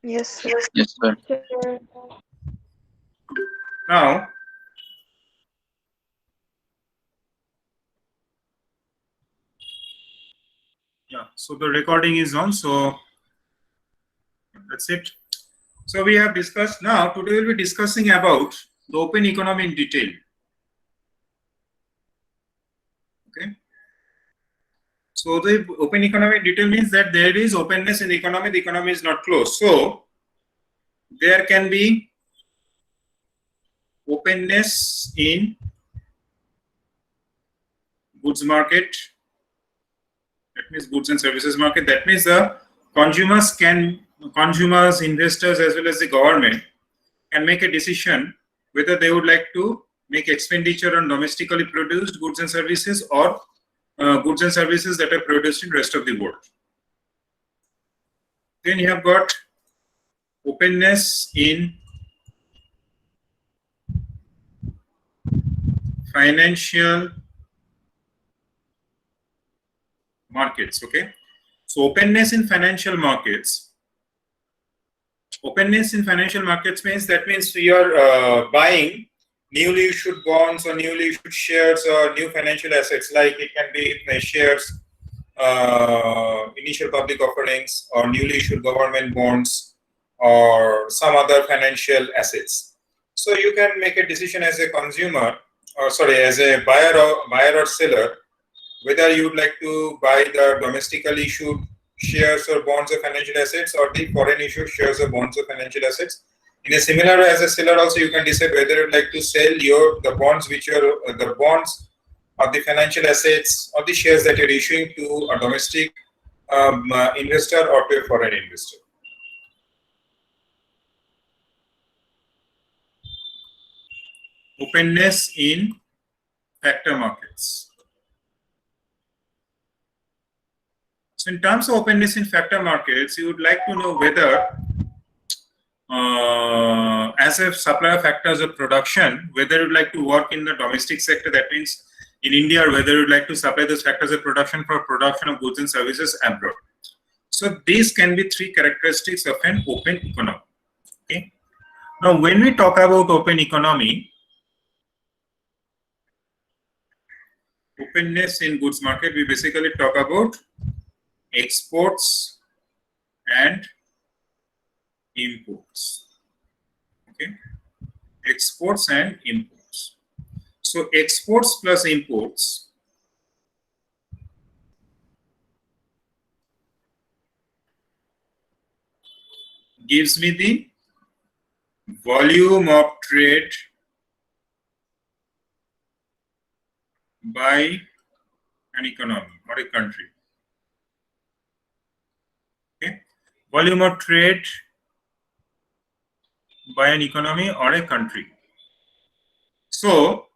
Yes. Yes, sir. Sure. Now, yeah, so the recording is on, so that's it. So we have discussed, now today we'll be discussing about the open economy in detail. Okay. So the open economy in detail means that there is openness in the economy is not closed. So there can be openness in goods market, that means goods and services market. That means the consumers, investors, as well as the government can make a decision whether they would like to make expenditure on domestically produced goods and services or goods and services that are produced in rest of the world. Then you have got openness in financial markets. Okay, so openness in financial markets. Openness in financial markets means you are buying newly issued bonds or newly issued shares or new financial assets, like it can be shares, initial public offerings, or newly issued government bonds, or some other financial assets. So you can make a decision as a consumer, or sorry, as a buyer or seller, whether you would like to buy the domestically issued shares or bonds of financial assets or the foreign issued shares or bonds of financial assets. In a similar way, as a seller also, you can decide whether you'd like to sell the bonds which are the bonds or the financial assets or the shares that you're issuing to a domestic investor or to a foreign investor. Openness in factor markets. So in terms of openness in factor markets, you would like to know whether as a supplier of factors of production, whether you'd like to work in the domestic sector, that means in India, or whether you'd like to supply those factors of production for production of goods and services abroad. So these can be three characteristics of an open economy. Okay. Now, when we talk about open economy, openness in goods market, we basically talk about exports and imports. Okay, exports and imports. So exports plus imports gives me the volume of trade by an economy or a country. Okay, volume of trade by an economy or a country. So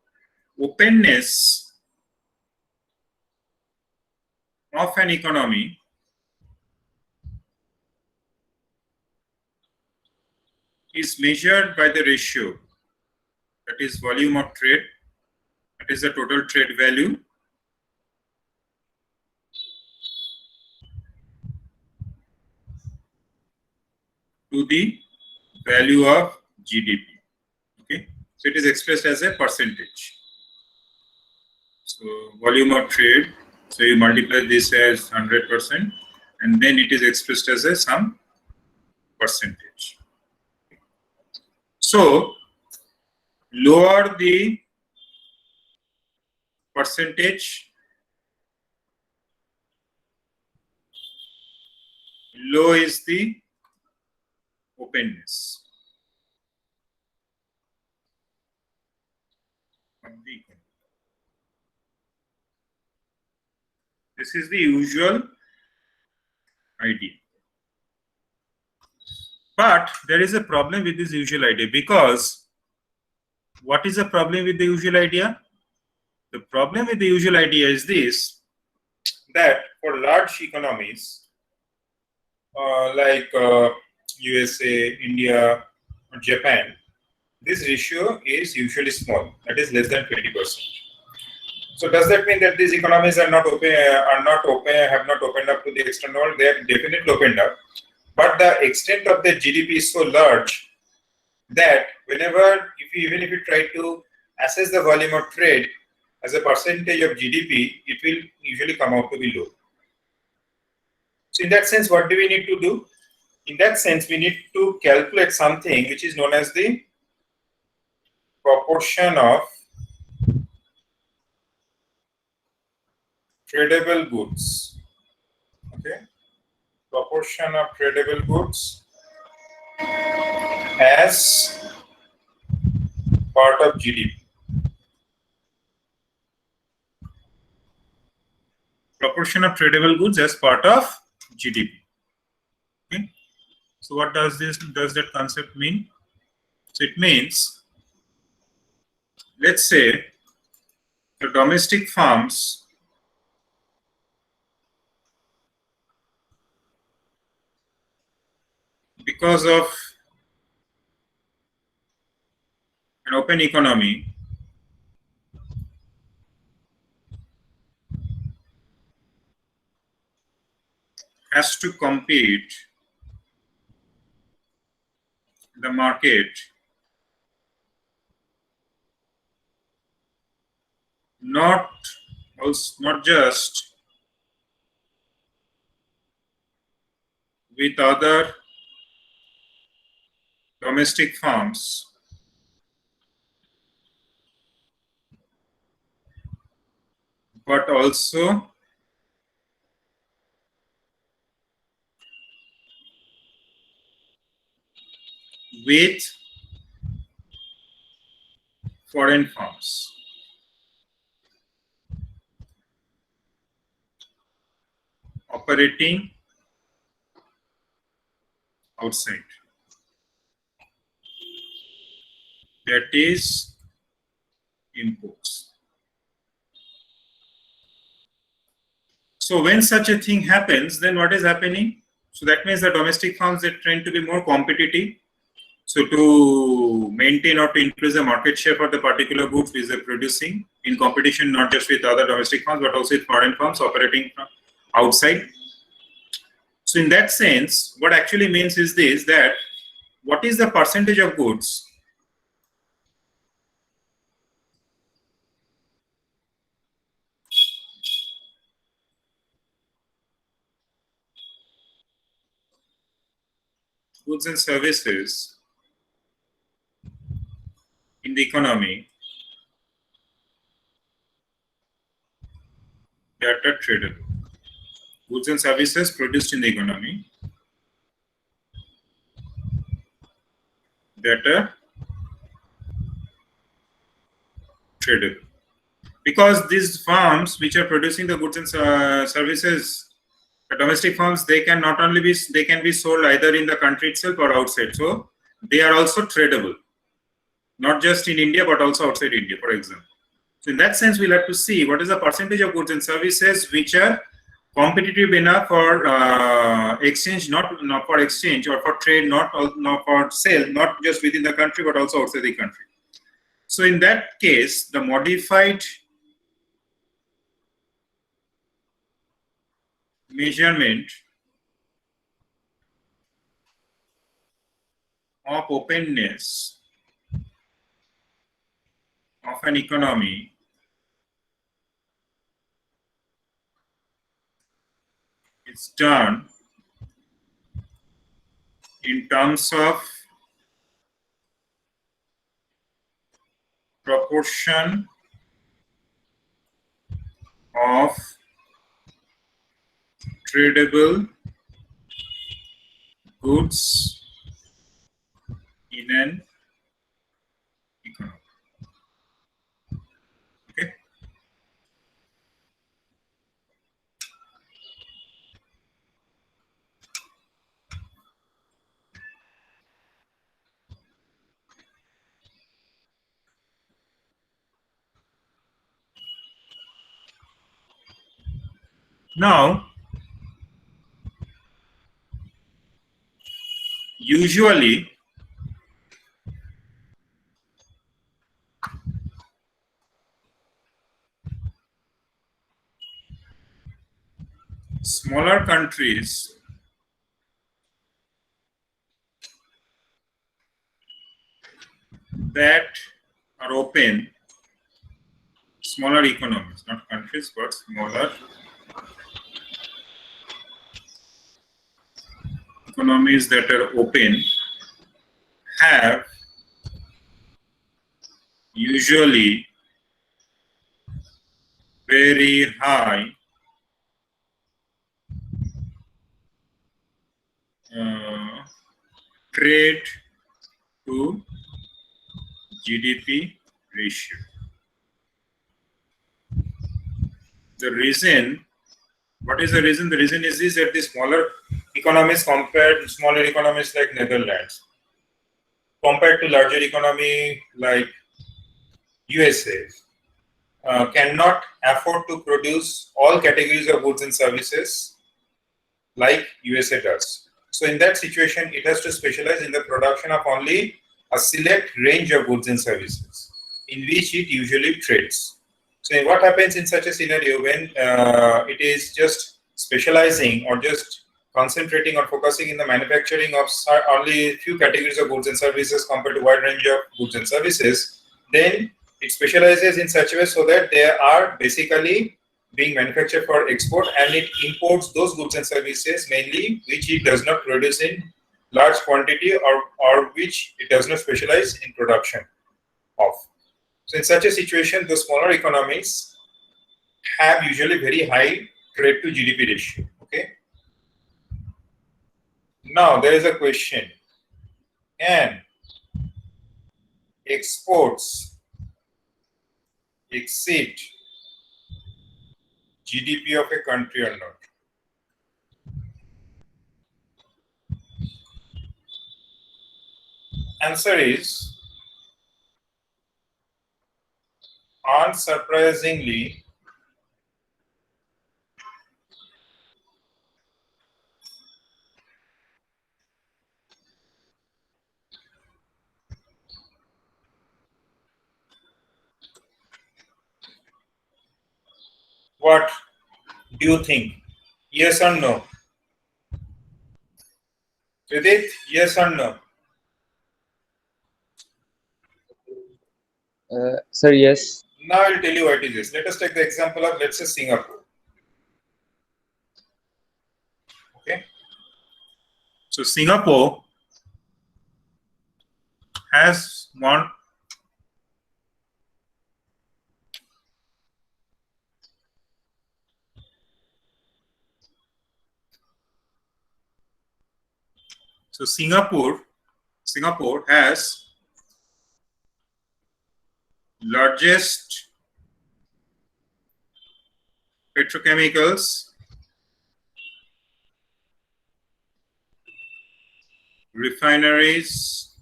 openness of an economy is measured by the ratio, that is volume of trade, that is the total trade value, to the value of GDP. Okay, so it is expressed as a percentage. So volume of trade, so you multiply this as 100%, and then it is expressed as a some percentage. So lower the percentage, low is the openness of the economy. This is the usual idea. But there is a problem with this usual idea, because what is the problem with the usual idea? The problem with the usual idea is this, that for large economies like USA, India, or Japan, this ratio is usually small, that is less than 20%. So does that mean that these economies are not open, have not opened up to the external world? They are definitely opened up, but the extent of the GDP is so large that even if you try to assess the volume of trade as a percentage of GDP, it will usually come out to be low. So in that sense, what do we need to do? In that sense, we need to calculate something which is known as the proportion of tradable goods. Okay, proportion of tradable goods as part of GDP. Proportion of tradable goods as part of GDP. Okay. So what does that concept mean? So it means, let's say the domestic farms because of an open economy has to compete the market not just with other domestic farms but also with foreign farms operating outside. That is imports. So when such a thing happens, then what is happening? So that means the domestic farms, they tend to be more competitive. So to maintain or to increase the market share for the particular goods which they're producing in competition, not just with other domestic farms, but also with foreign farms operating from outside. So in that sense, what actually means is this, that what is the percentage of goods and services in the economy that are tradable. Goods and services produced in the economy that are tradable. Because these farms which are producing the goods and services, the domestic farms, they can not only be, they can be sold either in the country itself or outside. So they are also tradable, not just in India but also outside India, for example. So in that sense, we'll have to see what is the percentage of goods and services which are competitive enough for exchange, not for exchange or for trade, not for sale, not just within the country but also outside the country. So in that case, the modified measurement of openness of an economy is done in terms of proportion of tradable goods in an economy. Okay. Now, usually smaller countries that are open, smaller economies, not countries, but smaller economies that are open, have usually very high trade to GDP ratio. The reason, what is the reason? The reason is this, that the smaller economies compared to smaller economies like Netherlands, compared to larger economy like USA, cannot afford to produce all categories of goods and services like USA does. So in that situation, it has to specialize in the production of only a select range of goods and services in which it usually trades. So what happens in such a scenario when it is just specializing or just concentrating or focusing in the manufacturing of only few categories of goods and services compared to wide range of goods and services, then it specializes in such a way so that they are basically being manufactured for export, and it imports those goods and services mainly which it does not produce in large quantity or which it does not specialize in production of. So in such a situation, the smaller economies have usually very high trade to GDP ratio. Okay. Now there is a question: can exports exceed GDP of a country or not? Answer is, unsurprisingly, what do you think? Yes or no? Vidit, yes or no? Sir, yes. Now I'll tell you what it is. Let us take the example of, let's say, Singapore. Okay. So Singapore has one. So Singapore has largest petrochemicals, refineries,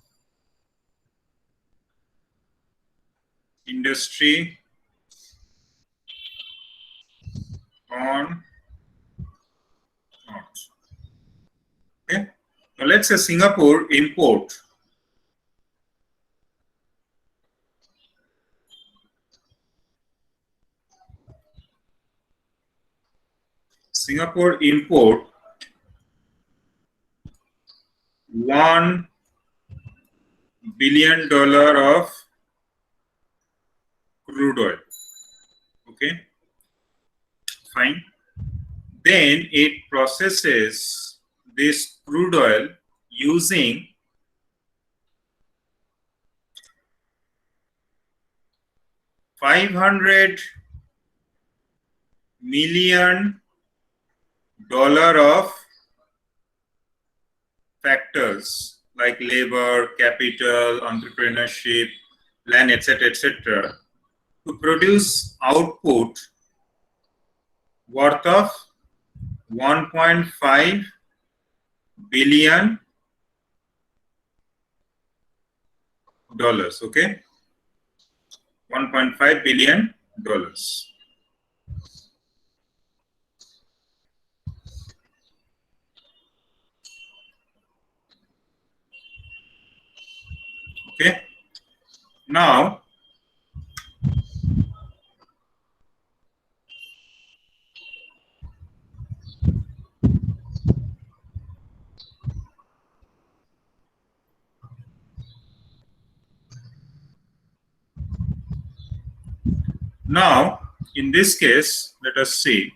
industry on Earth. Okay. Now let's say Singapore import $1 billion of crude oil. Okay, fine. Then it processes this crude oil using $500 million of factors like labor, capital, entrepreneurship, land, etc., to produce output worth of $1.5 billion. Okay, $1.5 billion. Okay, now Now, in this case, let us see.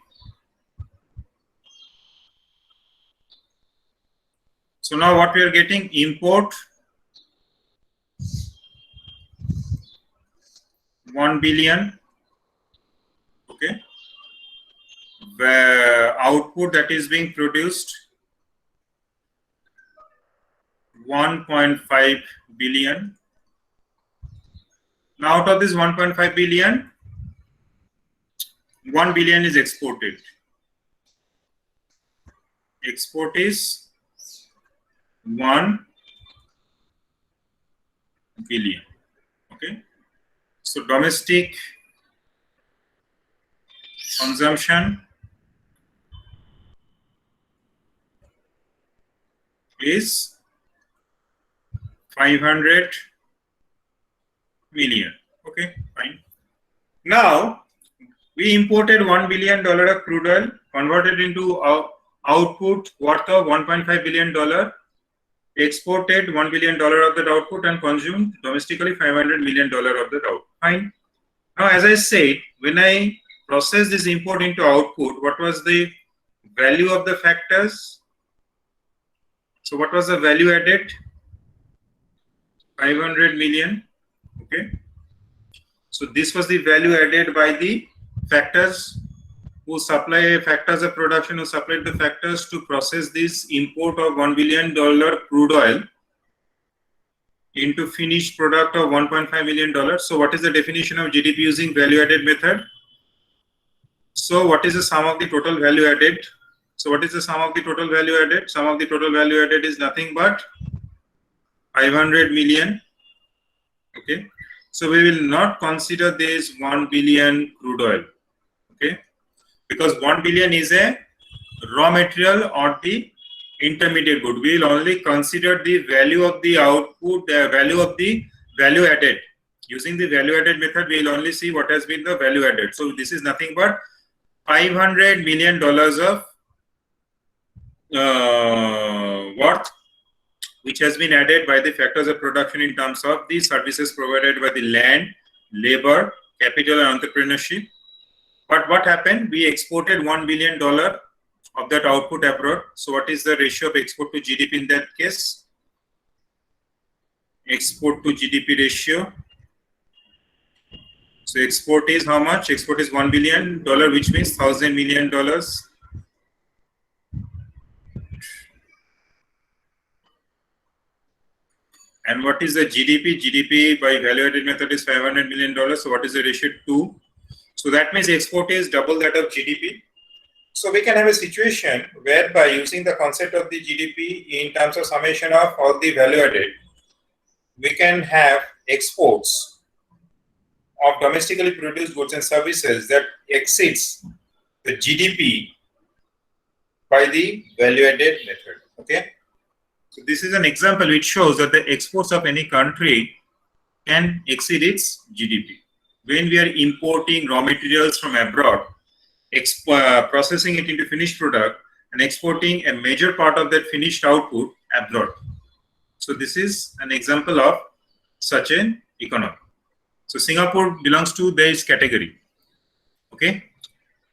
So now what we are getting, import 1 billion, okay, the output that is being produced 1.5 billion. Now out of this 1.5 billion, 1 billion is exported. Export is 1 billion. Okay. So domestic consumption is 500 million. Okay, fine. Now we imported $1 billion of crude oil, converted into output worth of $1.5 billion, exported $1 billion of that output, and consumed domestically $500 million of that output. Fine. Now, as I said, when I process this import into output, what was the value of the factors? So, what was the value added? 500 million. Okay. So, this was the value added by the factors who supply factors of production, who supplied the factors to process this import of $1 billion crude oil into finished product of $1.5 million. So what is the definition of GDP using value added method? So what is the sum of the total value added? So what is the sum of the total value added? Sum of the total value added is nothing but 500 million. Okay. So we will not consider this 1 billion crude oil. Okay. Because 1 billion is a raw material or the intermediate good. We will only consider the value of the output, the value of the value added. Using the value added method, we will only see what has been the value added. So this is nothing but $500 million of worth, which has been added by the factors of production in terms of the services provided by the land, labor, capital, and entrepreneurship. But what happened? We exported $1 billion of that output abroad. So what is the ratio of export to GDP in that case? Export to GDP ratio. So export is how much? Export is $1 billion, which means $1,000 million. And what is the GDP? GDP by value added method is $500 million. So what is the ratio? 2. So that means export is double that of GDP. So we can have a situation whereby using the concept of the GDP in terms of summation of all the value added, we can have exports of domestically produced goods and services that exceeds the GDP by the value added method. Okay. So this is an example which shows that the exports of any country can exceed its GDP. When we are importing raw materials from abroad, processing it into finished product and exporting a major part of that finished output abroad. So this is an example of such an economy. So Singapore belongs to this category. Okay.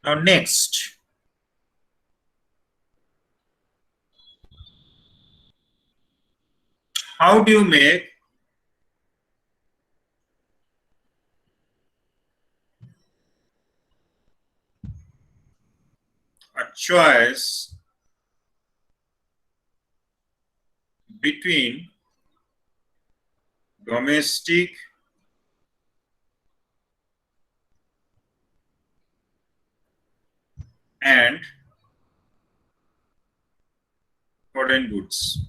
Now next. How do you make a choice between domestic and foreign goods?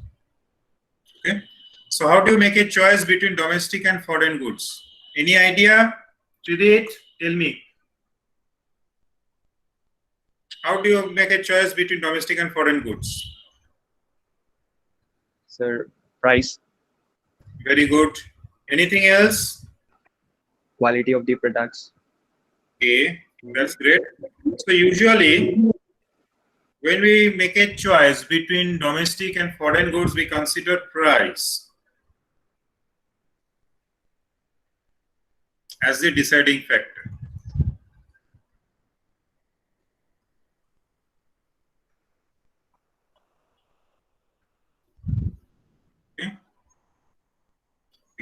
Okay. So how do you make a choice between domestic and foreign goods? Any idea? Tridit, tell me. How do you make a choice between domestic and foreign goods? Sir, price. Very good. Anything else? Quality of the products. Okay, that's great. So usually, when we make a choice between domestic and foreign goods, we consider price as the deciding factor.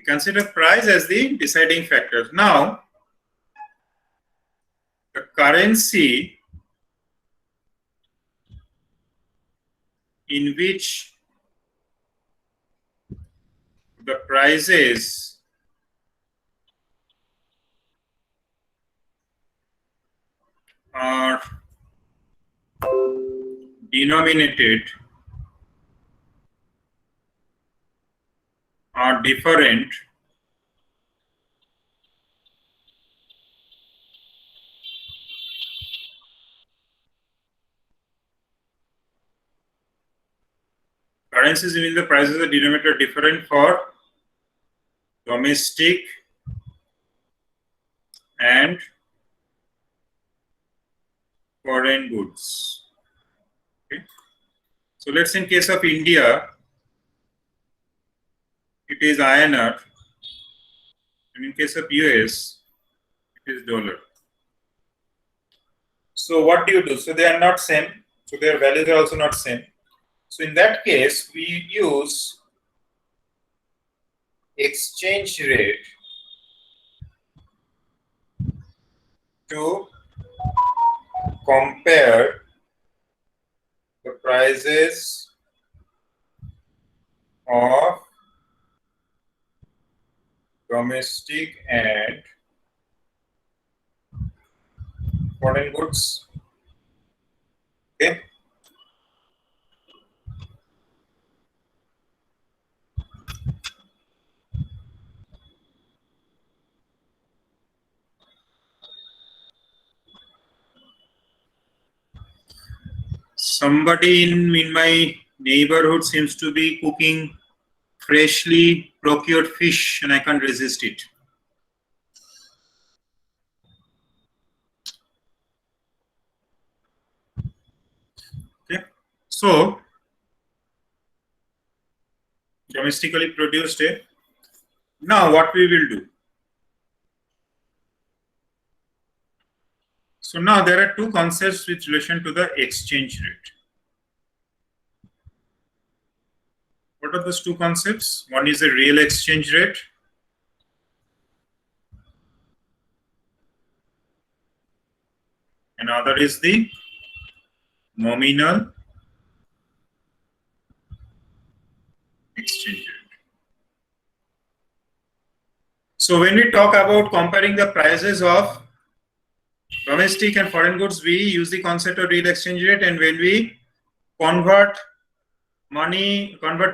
consider price as the deciding factor. Now, the currency in which the prices are denominated are different currencies in which the prices are denominated different for domestic and foreign goods. Okay. So let's say in case of India, it is INR, and in case of US, it is dollar. So what do you do? So they are not same. So their values are also not same. So in that case, we use exchange rate to compare the prices of domestic and foreign goods. Okay. Somebody in my neighborhood seems to be cooking freshly procured fish, and I can't resist it. Okay. So domestically produced. Now what we will do? So now there are two concepts with relation to the exchange rate. What are those two concepts? One is the real exchange rate, and other is the nominal exchange rate. So when we talk about comparing the prices of domestic and foreign goods, we use the concept of real exchange rate, and when we convert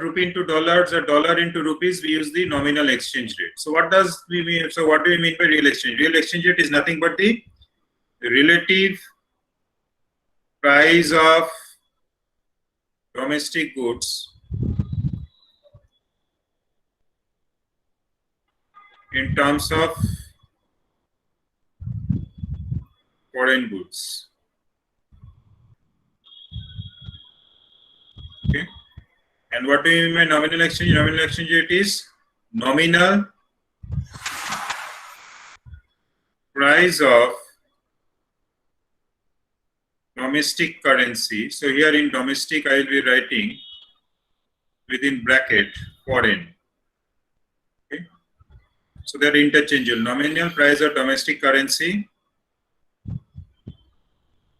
rupee into dollars or dollar into rupees, we use the nominal exchange rate. So what does we mean? So what do we mean by real exchange? Real exchange rate is nothing but the relative price of domestic goods in terms of foreign goods. Okay. And what do you mean by nominal exchange? Nominal exchange rate is nominal price of domestic currency. So here in domestic, I will be writing within bracket foreign. Okay. So they are interchangeable. Nominal price of domestic currency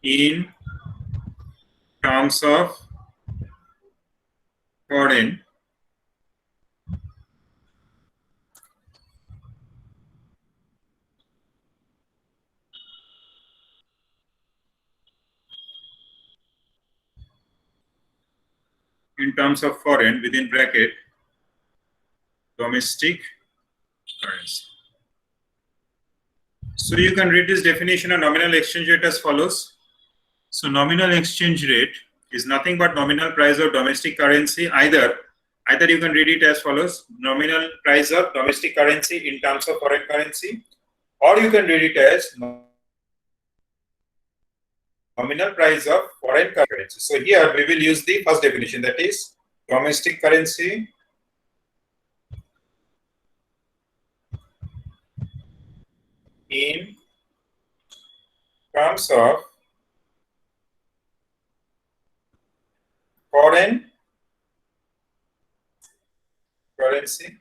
in terms of foreign within bracket domestic currency. So you can read this definition of nominal exchange rate as follows. So nominal exchange rate is nothing but nominal price of domestic currency. Either you can read it as follows: nominal price of domestic currency in terms of foreign currency, or you can read it as nominal price of foreign currency. So here we will use the first definition, that is domestic currency in terms of foreign currency.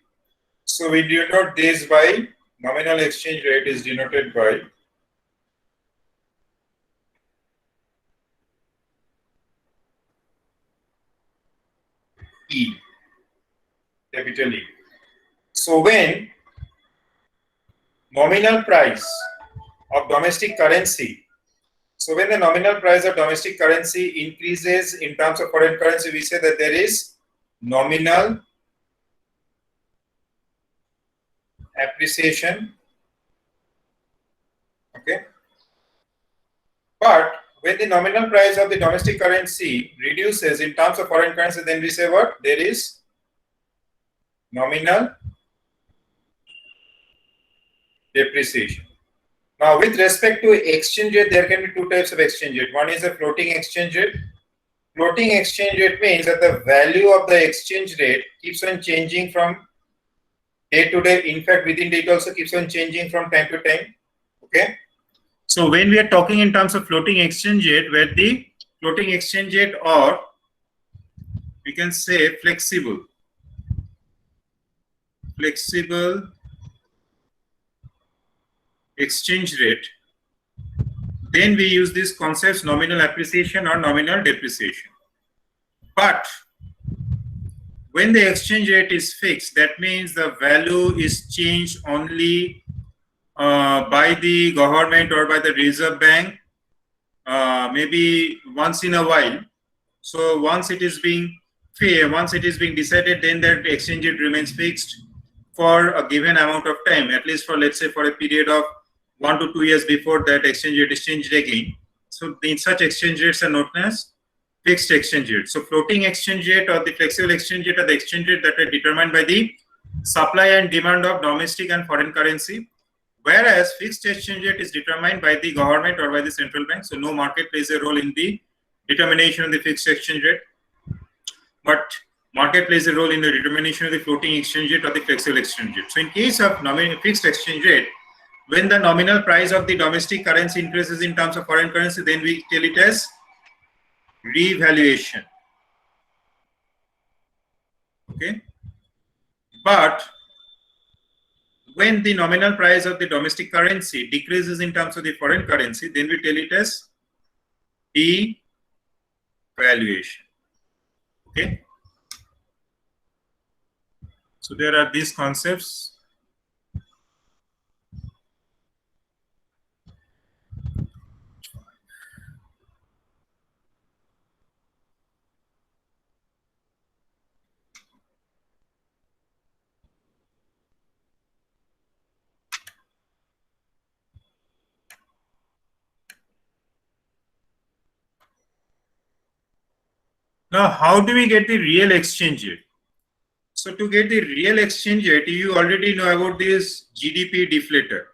So we denote this by nominal exchange rate is denoted by E, capital E. So when nominal price of domestic currency, so when the nominal price of domestic currency increases in terms of foreign currency, we say that there is nominal appreciation. Okay. But when the nominal price of the domestic currency reduces in terms of foreign currency, then we say what? There is nominal depreciation. Now, with respect to exchange rate, there can be two types of exchange rate. One is a floating exchange rate. Floating exchange rate means that the value of the exchange rate keeps on changing from day to day. In fact, within day it also keeps on changing from time to time. Okay. So when we are talking in terms of floating exchange rate, where the floating exchange rate, or we can say flexible exchange rate, then we use these concepts nominal appreciation or nominal depreciation. But when the exchange rate is fixed, that means the value is changed only by the government or by the Reserve Bank, maybe once in a while. So once it is being decided, then that exchange rate remains fixed for a given amount of time, at least for, let's say, for a period of 1 to 2 years before that exchange rate is changed again. So in such exchange rates are known as fixed exchange rate. So floating exchange rate or the flexible exchange rate are the exchange rate that are determined by the supply and demand of domestic and foreign currency, whereas fixed exchange rate is determined by the government or by the central bank. So no market plays a role in the determination of the fixed exchange rate, but market plays a role in the determination of the floating exchange rate or the flexible exchange rate. So in case of nominal fixed exchange rate, when the nominal price of the domestic currency increases in terms of foreign currency, then we tell it as revaluation. Okay. But when the nominal price of the domestic currency decreases in terms of the foreign currency, then we tell it as devaluation. Okay. So there are these concepts. Now, how do we get the real exchange rate? So to get the real exchange rate, you already know about this GDP deflator.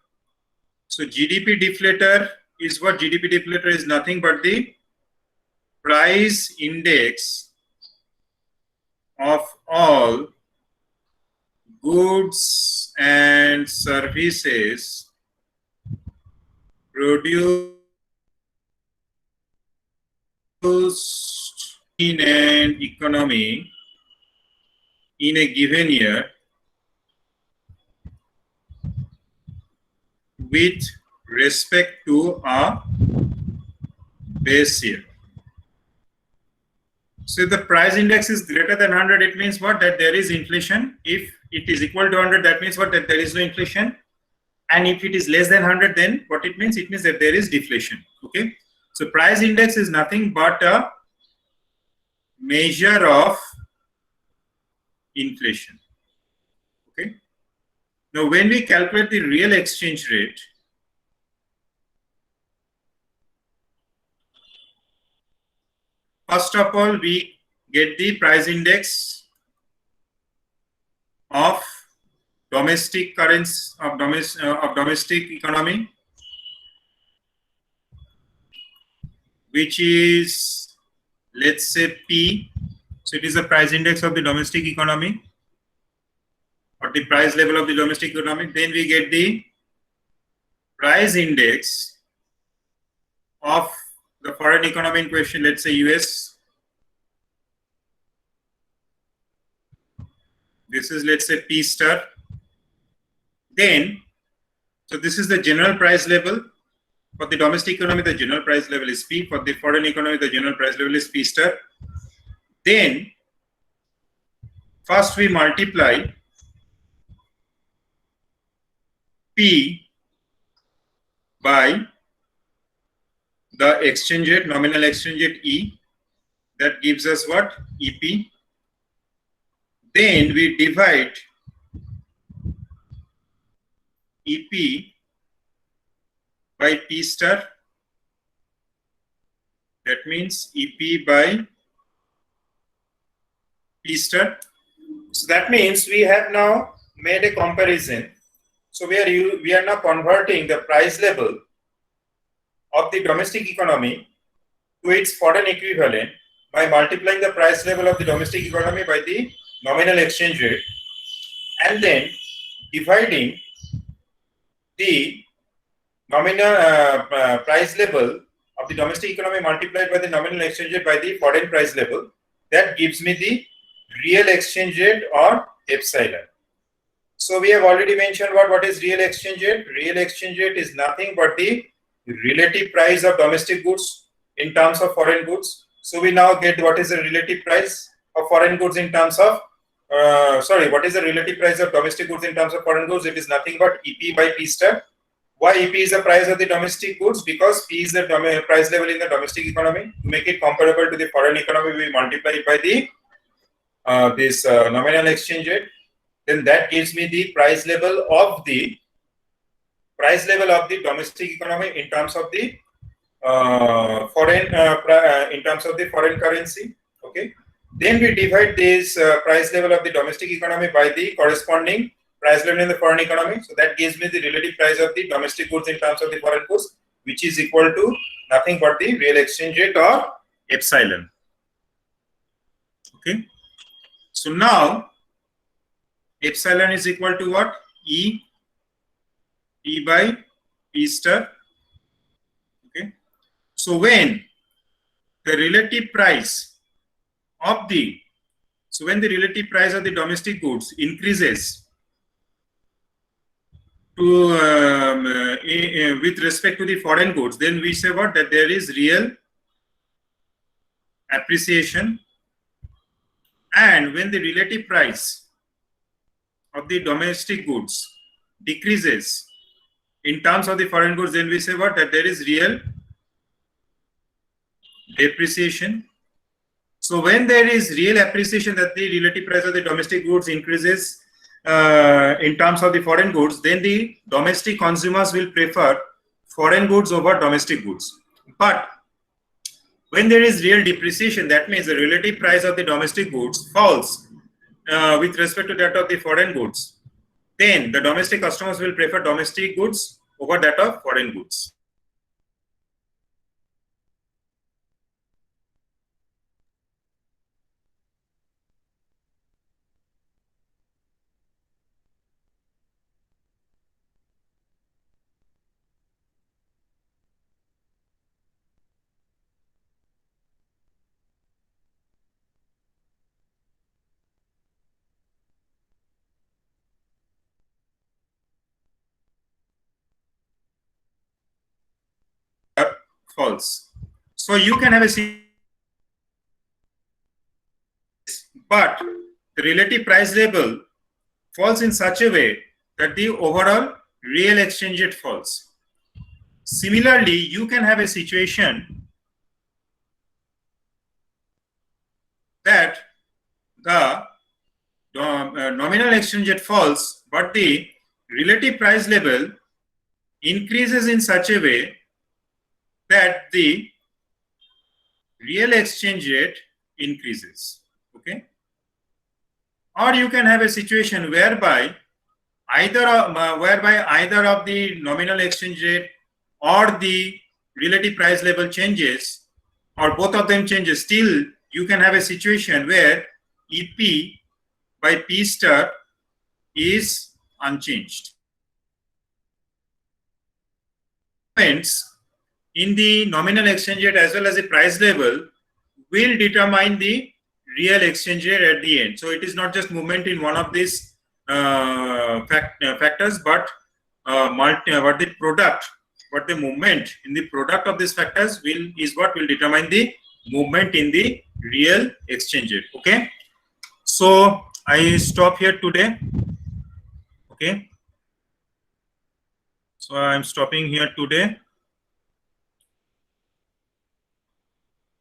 So GDP deflator is what? GDP deflator is nothing but the price index of all goods and services produced in an economy in a given year with respect to a base year. So if the price index is greater than 100, it means what? That there is inflation. If it is equal to 100, that means what? That there is no inflation. And if it is less than 100, then what it means? It means that there is deflation. Okay. So price index is nothing but a measure of inflation. Okay. Now, when we calculate the real exchange rate, first of all, we get the price index of domestic currency of domestic economy, which is, let's say, P. So it is the price index of the domestic economy or the price level of the domestic economy. Then we get the price index of the foreign economy in question, let's say US. This is, let's say, P star. Then, so this is the general price level. For the domestic economy, the general price level is P. For the foreign economy, the general price level is P star. Then, first we multiply P by the exchange rate, nominal exchange rate E. That gives us what? EP. Then we divide EP by P star. That means EP by P star. So that means we have now made a comparison. So we are now converting the price level of the domestic economy to its foreign equivalent by multiplying the price level of the domestic economy by the nominal exchange rate, and then dividing the nominal price level of the domestic economy multiplied by the nominal exchange rate by the foreign price level. That gives me the real exchange rate, or epsilon. So we have already mentioned what is real exchange rate. Real exchange rate is nothing but the relative price of domestic goods in terms of foreign goods. So we now get what is the relative price of foreign goods in terms of what is the relative price of domestic goods in terms of foreign goods? It is nothing but EP by P star. Why EP is the price of the domestic goods? Because P is the price level in the domestic economy. To make it comparable to the foreign economy, we multiply it by the nominal exchange rate. Then that gives me the price level of the domestic economy in terms of the foreign currency. Okay. Then we divide this price level of the domestic economy by the corresponding price level in the foreign economy. So that gives me the relative price of the domestic goods in terms of the foreign goods, which is equal to nothing but the real exchange rate, or epsilon. Okay. So now epsilon is equal to what? E by P star. Okay. So when the relative price of the domestic goods increases to with respect to the foreign goods, then we say what? That there is real appreciation. And when the relative price of the domestic goods decreases in terms of the foreign goods, then we say what? That there is real depreciation. So when there is real appreciation, that the relative price of the domestic goods increases in terms of the foreign goods, then the domestic consumers will prefer foreign goods over domestic goods. But when there is real depreciation, that means the relative price of the domestic goods falls with respect to that of the foreign goods, then the domestic customers will prefer domestic goods over that of foreign goods. False. So you can have a, but the relative price level falls in such a way that the overall real exchange rate falls. Similarly, you can have a situation that the nominal exchange rate falls, but the relative price level increases in such a way that the real exchange rate increases. Okay. Or you can have a situation whereby either of the nominal exchange rate or the relative price level changes, or both of them changes. Still, you can have a situation where EP by P star is unchanged. In the nominal exchange rate as well as the price level will determine the real exchange rate at the end. So it is not just movement in one of these factors, but the movement in the product of these factors is what will determine the movement in the real exchange rate. Okay, so I stop here today. Okay, so I'm stopping here today.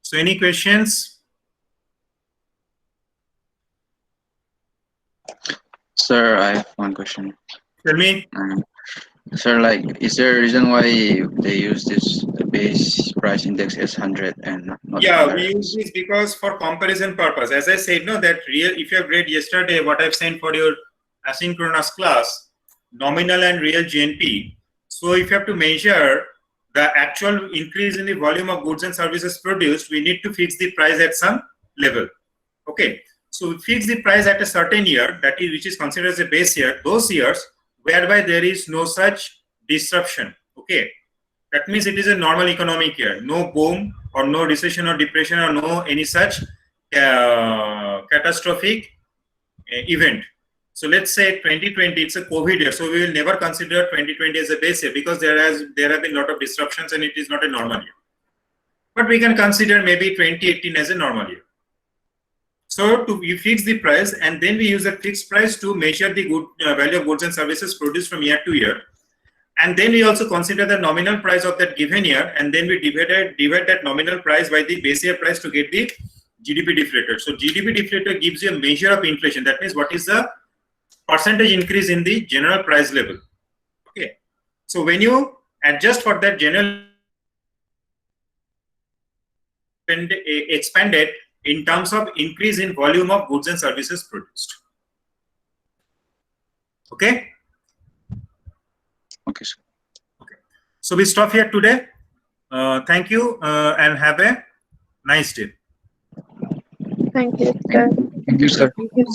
So any questions? Sir, I have one question. Tell me. Sir, like, is there a reason why they use this base price index as 100 and not Yeah, other? we use this because for comparison purpose. As I said, no, that real. If you have read yesterday what I've sent for your asynchronous class, nominal and real GNP. So if you have to measure the actual increase in the volume of goods and services produced, we need to fix the price at some level. Okay, so we fix the price at a certain year, that is, which is considered as a base year. Those years whereby there is no such disruption. Okay, that means it is a normal economic year, no boom or no recession or depression or no any such catastrophic event. So let's say 2020, it's a COVID year, so we will never consider 2020 as a base year because there have been a lot of disruptions and it is not a normal year. But we can consider maybe 2018 as a normal year. So we fix the price and then we use a fixed price to measure the value of goods and services produced from year to year. And then we also consider the nominal price of that given year, and then we divide that nominal price by the base year price to get the GDP deflator. So GDP deflator gives you a measure of inflation. That means what is the percentage increase in the general price level. Okay. So when you adjust for that general and expanded in terms of increase in volume of goods and services produced. Okay. Okay, sir. Okay. So we stop here today. Thank you and have a nice day. Thank you, sir. Thank you, sir. Thank you, sir.